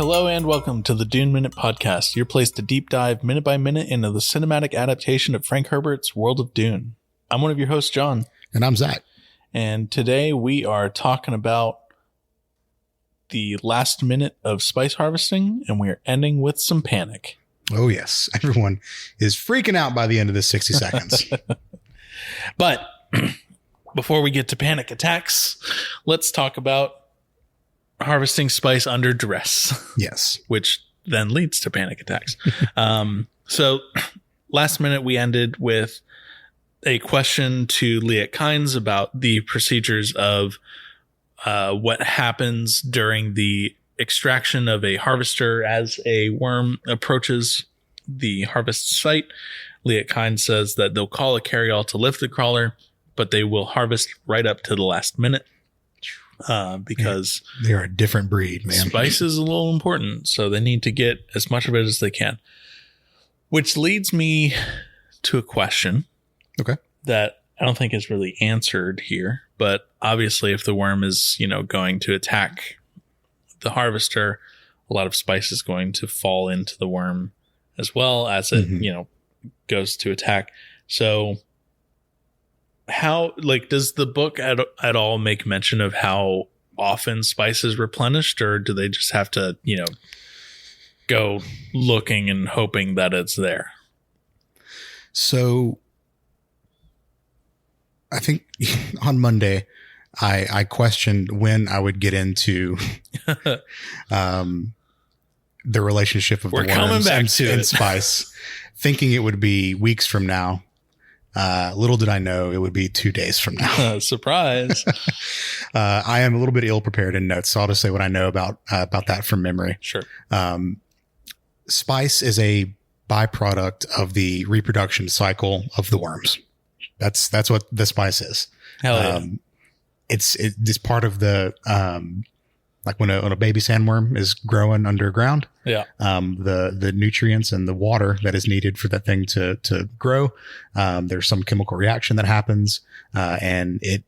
Hello and welcome to the Dune Minute Podcast, your place to deep dive minute by minute into the cinematic adaptation of Frank Herbert's World of Dune. I'm one of your hosts, John. And I'm Zach. And today we are talking about the last minute of spice harvesting, and we're ending with some panic. Oh, yes. Everyone is freaking out by the end of this 60 seconds. But before we get to panic attacks, let's talk about harvesting spice under duress. Yes. Which then leads to panic attacks. So last minute, we ended with a question to Liet Kynes about the procedures of what happens during the extraction of a harvester as a worm approaches the harvest site. Liet Kynes says that they'll call a carryall to lift the crawler, but they will harvest right up to the last minute. Because they're a different breed, man. Spice is a little important, so they need to get as much of it as they can. Which leads me to a question. Okay. That I don't think is really answered here, but obviously if the worm is, going to attack the harvester, a lot of spice is going to fall into the worm as well as it, goes to attack. So how, does the book at all make mention of how often spice is replenished, or do they just have to, go looking and hoping that it's there? So I think on Monday, I questioned when I would get into the relationship of the worms and spice, thinking it would be weeks from now. Little did I know it would be 2 days from now. Surprise. I am a little bit ill prepared in notes, so I'll just say what I know about that from memory. Sure. Spice is a byproduct of the reproduction cycle of the worms. That's what the spice is. Hell yeah. It's part of the, like when a baby sandworm is growing underground. Yeah. The nutrients and the water that is needed for that thing to grow. There's some chemical reaction that happens, and it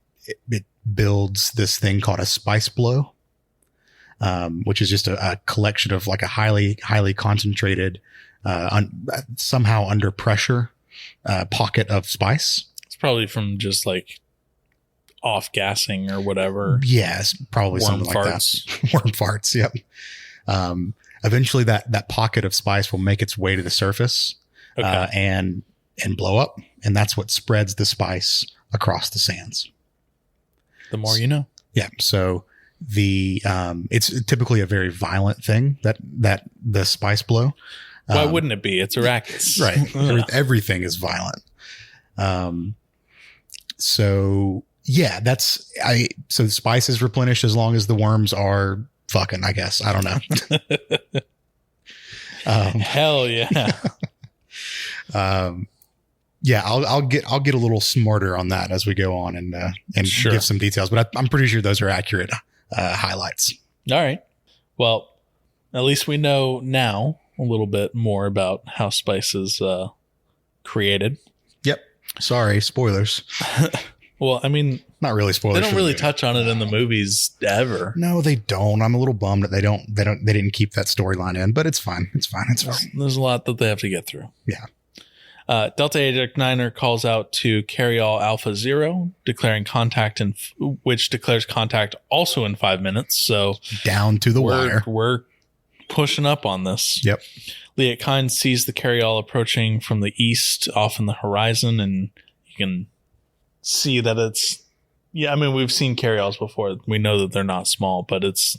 builds this thing called a spice blow, which is just a collection of like a highly concentrated, somehow under pressure, pocket of spice. It's probably from just like off gassing or whatever. Yes, probably worm something farts. Like that. Worm farts. Yep. Eventually that pocket of spice will make its way to the surface, and blow up. And that's what spreads the spice across the sands. The more you know. Yeah. So it's typically a very violent thing that the spice blow. Why wouldn't it be? It's Arrakis. Right. Everything is violent. So yeah, so the spice is replenished as long as the worms are fucking, I guess. I don't know. Hell yeah. Yeah, I'll get a little smarter on that as we go on and sure. Give some details, but I'm pretty sure those are accurate highlights. All right. Well, at least we know now a little bit more about how spice is for Yep. Sorry, spoilers. Well, I mean, not really spoilers. They don't really touch on it in the movies ever. No, they don't. I'm a little bummed that they didn't keep that storyline in, but it's fine. It's fine. There's a lot that they have to get through. Yeah. Delta Ajax Niner calls out to Carryall Alpha Zero, declaring contact, which declares contact also in 5 minutes. So down to the wire. We're pushing up on this. Yep. Liet Kynes sees the Carryall approaching from the east off in the horizon, and you can see that it's, I mean, we've seen Carryalls before. We know that they're not small, but it's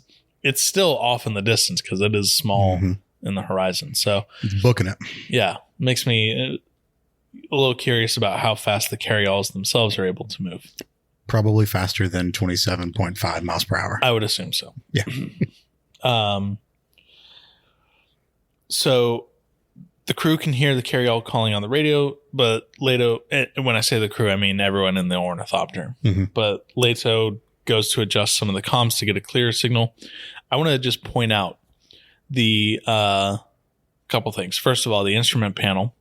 still off in the distance because it is small in the horizon. So it's booking it. Yeah. Makes me a little curious about how fast the Carryalls themselves are able to move. Probably faster than 27.5 miles per hour. I would assume so. Yeah. So the crew can hear the Carryall calling on the radio, but Leto, when I say the crew, I mean everyone in the ornithopter. But Leto goes to adjust some of the comms to get a clearer signal. I want to just point out the couple things. First of all, the instrument panel,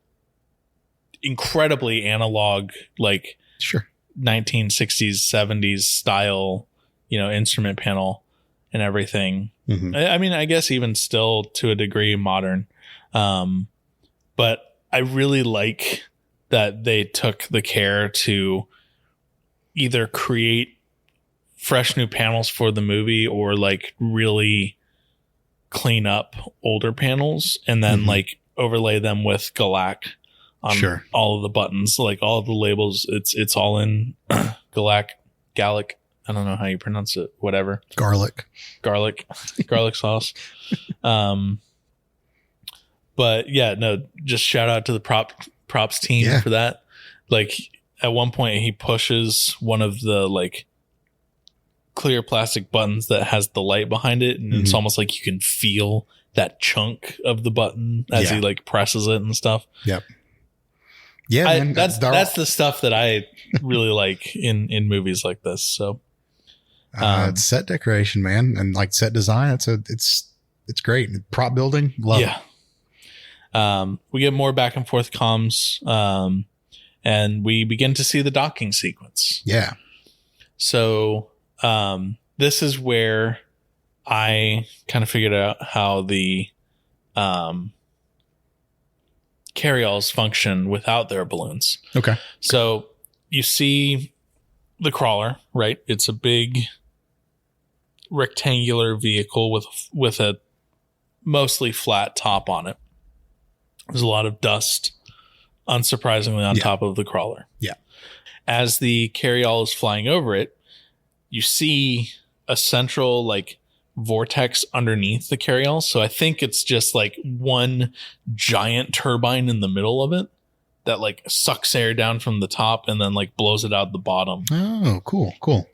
incredibly analog, like sure 1960s, 70s style, instrument panel. and everything. Mhm. I mean, I guess even still to a degree modern. But I really like that they took the care to either create fresh new panels for the movie or like really clean up older panels and then like overlay them with Galak on all of the buttons, like all of the labels. It's all in Galak. I don't know how you pronounce it. Whatever. Garlic sauce. But yeah, no, just shout out to the props team for that. Like at one point he pushes one of the like clear plastic buttons that has the light behind it. And it's almost like you can feel that chunk of the button as he like presses it and stuff. Yep. Yeah. That's the stuff that I really like in movies like this. So, it's set decoration, man. And like set design. It's great. Prop building. Love it. We get more back and forth comms, and we begin to see the docking sequence. Yeah. So this is where I kind of figured out how the carryalls function without their balloons. Okay. So you see the crawler, right? It's a big rectangular vehicle with a mostly flat top on it. There's a lot of dust, unsurprisingly, on top of the crawler. Yeah. As the carryall is flying over it, you see a central like vortex underneath the carryall. So I think it's just like one giant turbine in the middle of it that like sucks air down from the top and then like blows it out the bottom. Oh, cool.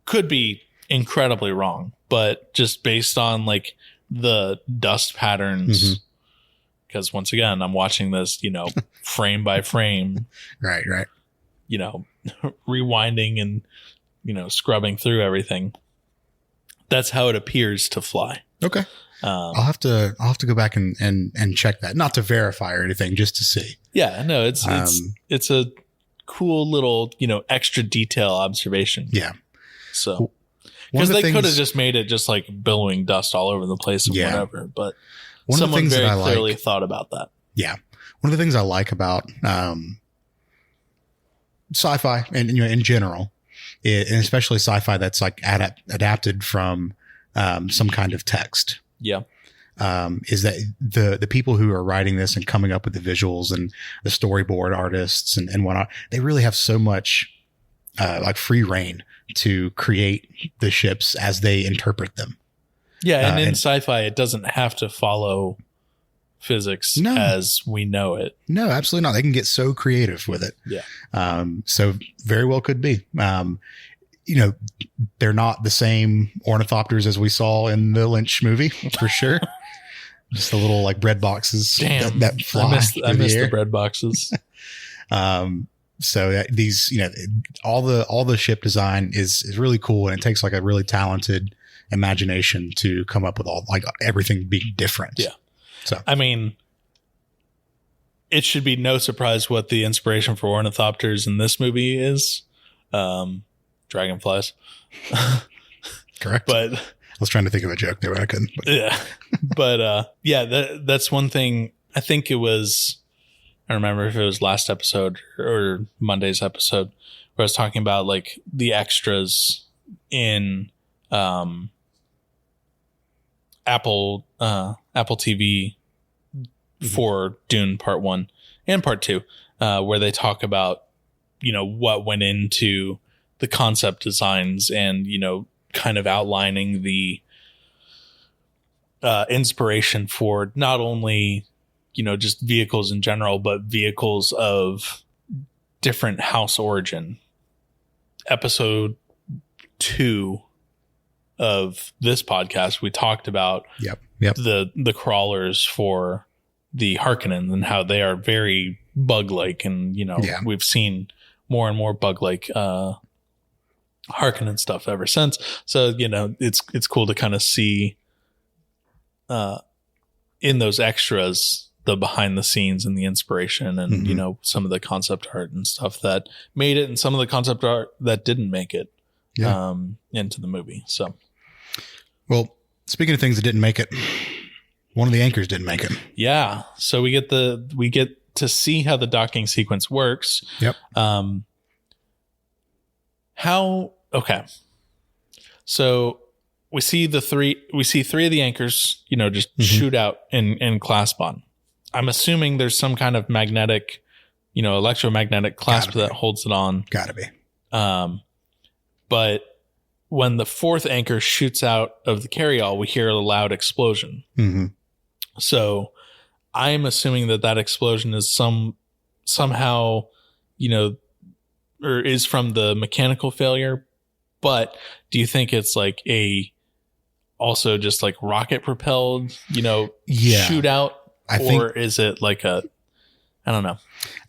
Could be incredibly wrong, but just based on like the dust patterns. Because once again, I'm watching this, frame by frame. Right. Rewinding and, scrubbing through everything. That's how it appears to fly. Okay. I'll have to go back and check that. Not to verify or anything, just to see. Yeah, no, it's a cool little, extra detail observation. Yeah. So, because they could have just made it just like billowing dust all over the place and whatever, but someone very clearly thought about that. Yeah. One of the things I like about sci-fi and in general, and especially sci-fi that's like adapted from some kind of text. Yeah. Is that the people who are writing this and coming up with the visuals and the storyboard artists and whatnot, they really have so much like free reign to create the ships as they interpret them. Yeah, and in sci-fi, it doesn't have to follow physics as we know it. No, absolutely not. They can get so creative with it. Yeah. So very well could be. They're not the same ornithopters as we saw in the Lynch movie, for sure. Just the little like bread boxes that fly. I missed the bread boxes. So these, all the ship design is really cool, and it takes like a really talented imagination to come up with all like everything being different. Yeah. So I mean, it should be no surprise what the inspiration for ornithopters in this movie is. Dragonflies. Correct. But I was trying to think of a joke there, but I couldn't. Yeah. But that's one thing. I think it was, I don't remember if it was last episode or Monday's episode where I was talking about like the extras in Apple TV for Dune Part 1 and Part 2, where they talk about, what went into the concept designs and, kind of outlining the inspiration for not only, just vehicles in general, but vehicles of different house origin. Episode 2 of this podcast, we talked about the crawlers for the Harkonnen and how they are very bug-like, and we've seen more and more bug-like Harkonnen stuff ever since. So it's cool to kind of see in those extras the behind the scenes and the inspiration and some of the concept art and stuff that made it and some of the concept art that didn't make it into the movie. So Well, speaking of things that didn't make it, one of the anchors didn't make it. Yeah. So we get to see how the docking sequence works. Yep. Okay. So we see three of the anchors, just shoot out and clasp on. I'm assuming there's some kind of magnetic, electromagnetic clasp that holds it on. Gotta be. But when the fourth anchor shoots out of the carryall, we hear a loud explosion. Mm-hmm. So I'm assuming that explosion is somehow, or is from the mechanical failure. But do you think it's like also just like rocket propelled, shootout? Or is it like I don't know.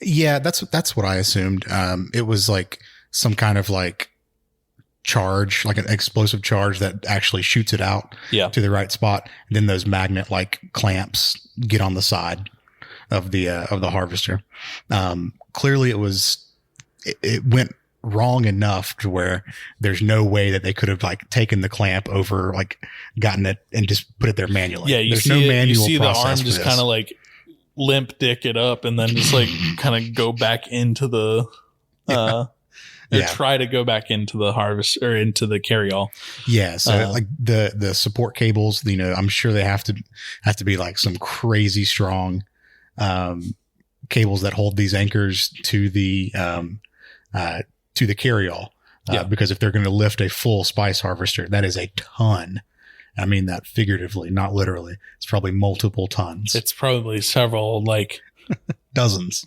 Yeah, that's what I assumed. It was like some kind of like charge, like an explosive charge that actually shoots it out to the right spot. And then those magnet like clamps get on the side of the harvester. Clearly it went wrong enough to where there's no way that they could have like taken the clamp over, like gotten it and just put it there manually. Yeah, there's no manual you see the arm process just kind of like limp dick it up and then just like kind of go back into the try to go back into the harvest or into the carryall. Yeah, so like the support cables, I'm sure they have to be like some crazy strong cables that hold these anchors to the carryall. Because if they're going to lift a full spice harvester, that is a ton. I mean that figuratively, not literally. It's probably multiple tons. It's probably several, like dozens,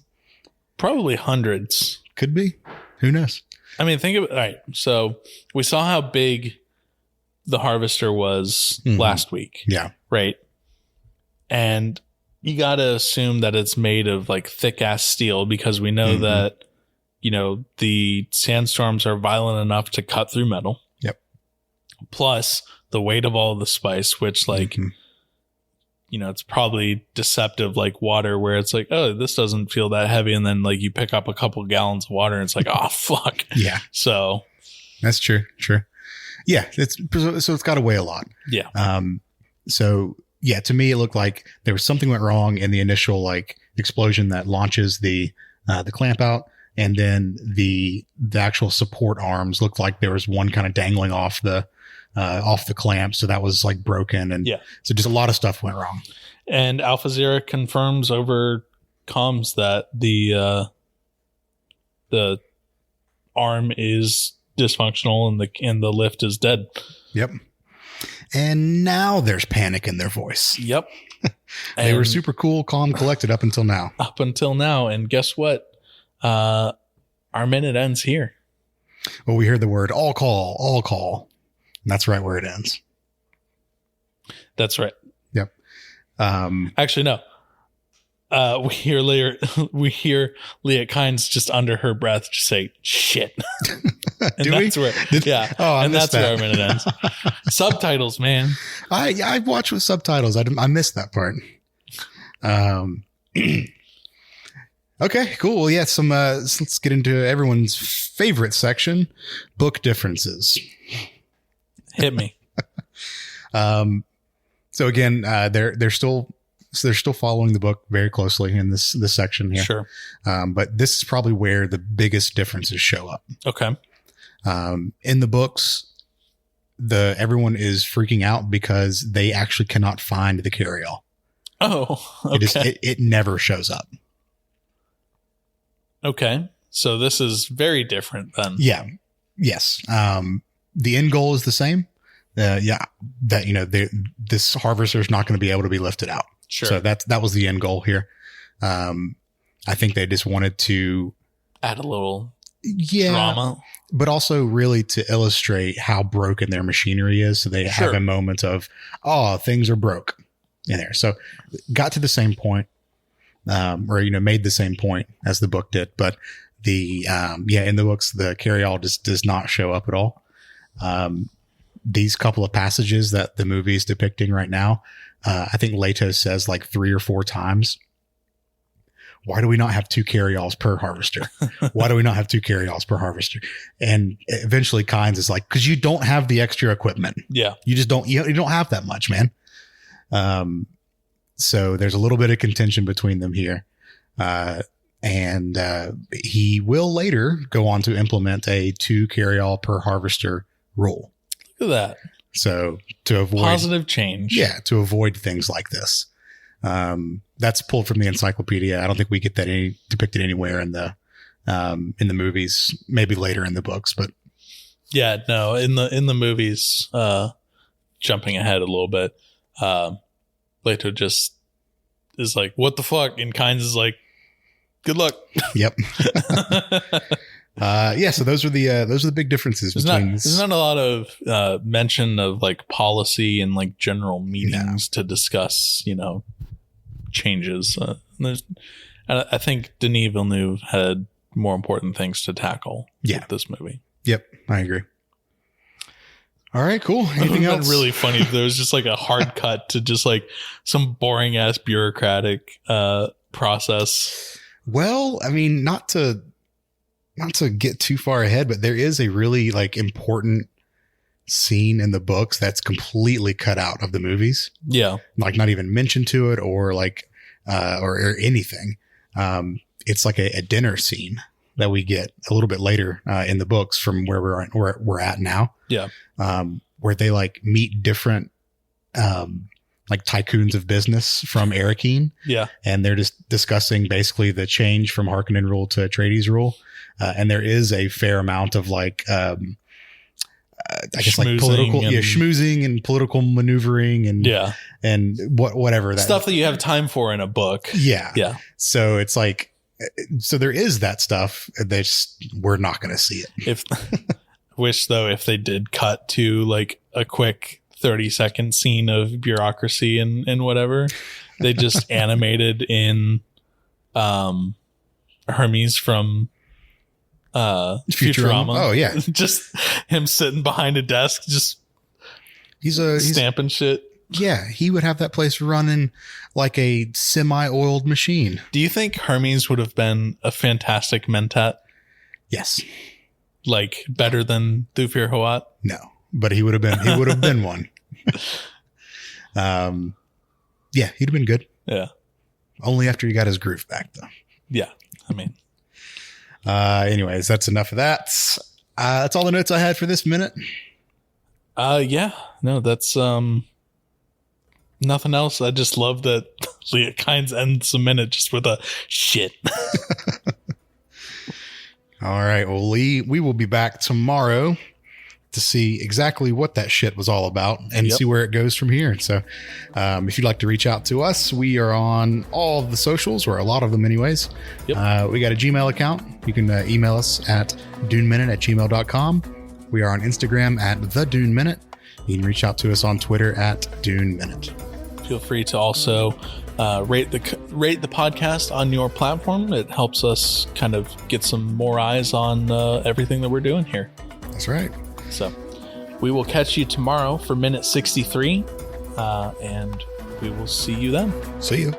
probably hundreds. Could be. Who knows? I mean, think of it. All right. So we saw how big the harvester was last week. Yeah. Right. And you got to assume that it's made of like thick ass steel because we know that, the sandstorms are violent enough to cut through metal. Yep. Plus the weight of all the spice, which like, it's probably deceptive like water where it's like, oh, this doesn't feel that heavy. And then like you pick up a couple gallons of water and it's like, oh, fuck. Yeah. So that's true. True. Yeah. So it's got to weigh a lot. Yeah. So yeah, to me, it looked like there was something went wrong in the initial like explosion that launches the clamp out. And then the actual support arms looked like there was one kind of dangling off the clamp. So that was like broken. And so just a lot of stuff went wrong. And Alpha Zero confirms over comms that the arm is dysfunctional and the lift is dead. Yep. And now there's panic in their voice. Yep. They were super cool, calm, collected up until now. And guess what? Our minute ends here. Well, we hear the word all call. And that's right where it ends. That's right. Yep. Actually, no. We hear Leah Kynes just under her breath just say shit. And Do that's we? where and that's where our minute ends. Subtitles, man. I watch with subtitles. I missed that part. Okay, cool. Well, yeah, let's get into everyone's favorite section, book differences. Hit me. So again, they're still following the book very closely in this section here. Sure. But this is probably where the biggest differences show up. Okay. In the books, everyone is freaking out because they actually cannot find the carryall. Oh, okay. It never shows up. Okay. So this is very different then. Yeah. Yes. The end goal is the same. This harvester is not going to be able to be lifted out. Sure. So that was the end goal here. I think they just wanted to add a little drama, but also really to illustrate how broken their machinery is. So they have a moment of, oh, things are broke in there. So got to the same point, made the same point as the book did. But in the books, the carryall just does not show up at all. These couple of passages that the movie is depicting right now, I think Leto says like 3 or 4 times why do we not have 2 carryalls per harvester? Why do we not have 2 carryalls per harvester? And eventually Kynes is like, because you don't have the extra equipment. Yeah. You just don't, you don't have that much, man. So there's a little bit of contention between them here. And he will later go on to implement a 2 carryall per harvester rule. Look at that. So to avoid positive change. Yeah. To avoid things like this. That's pulled from the encyclopedia. I don't think we get that depicted anywhere in the movies, maybe later in the books, but yeah, no, in the movies, jumping ahead a little bit, Leto just is like, what the fuck? And Kynes is like, good luck. Yep. So those are the big differences there's not a lot of mention of like policy and like general meetings to discuss, changes. I think Denis Villeneuve had more important things to tackle with this movie. Yep, I agree. All right, cool. Anything else? Really funny if there was just like a hard cut to just like some boring ass bureaucratic process. Well, I mean, not to get too far ahead, but there is a really like important scene in the books that's completely cut out of the movies. Yeah. Like not even mentioned to it or like, or anything. It's like a dinner scene that we get a little bit later, in the books from where we're at now. Yeah. Where they like meet different, like tycoons of business from Arakeen. Yeah. And they're just discussing basically the change from Harkonnen rule to Atreides rule. And there is a fair amount of like, I guess like political, schmoozing and political maneuvering and, and whatever that stuff that you have time for in a book. Yeah. Yeah. So it's like, so there is that stuff. We're not going to see it. Wish though, if they did cut to like a quick 30-second scene of bureaucracy and whatever, they just animated in, Hermes from, Futurama. Oh yeah. Just him sitting behind a desk, just he's stamping shit. Yeah. He would have that place running like a semi-oiled machine. Do you think Hermes would have been a fantastic Mentat? Yes. Like better than Thufir Hawat? No, but he would have been one. Yeah, he'd have been good. Yeah. Only after he got his groove back though. Yeah. I mean, anyways, that's enough of that. That's all the notes I had for this minute. Yeah, no, that's, nothing else. I just love that Leah Kynes ends a minute just with a shit. All right. Well, Lee, we will be back tomorrow to see exactly what that shit was all about and see where it goes from here. So, if you'd like to reach out to us, we are on all of the socials, or a lot of them anyways. Yep. We got a Gmail account. You can email us at duneminute@gmail.com. We are on Instagram at @TheDuneMinute. You can reach out to us on Twitter at DuneMinute. Feel free to also rate the podcast on your platform. It helps us kind of get some more eyes on everything that we're doing here. That's right. So we will catch you tomorrow for minute 63, and we will see you then. See you.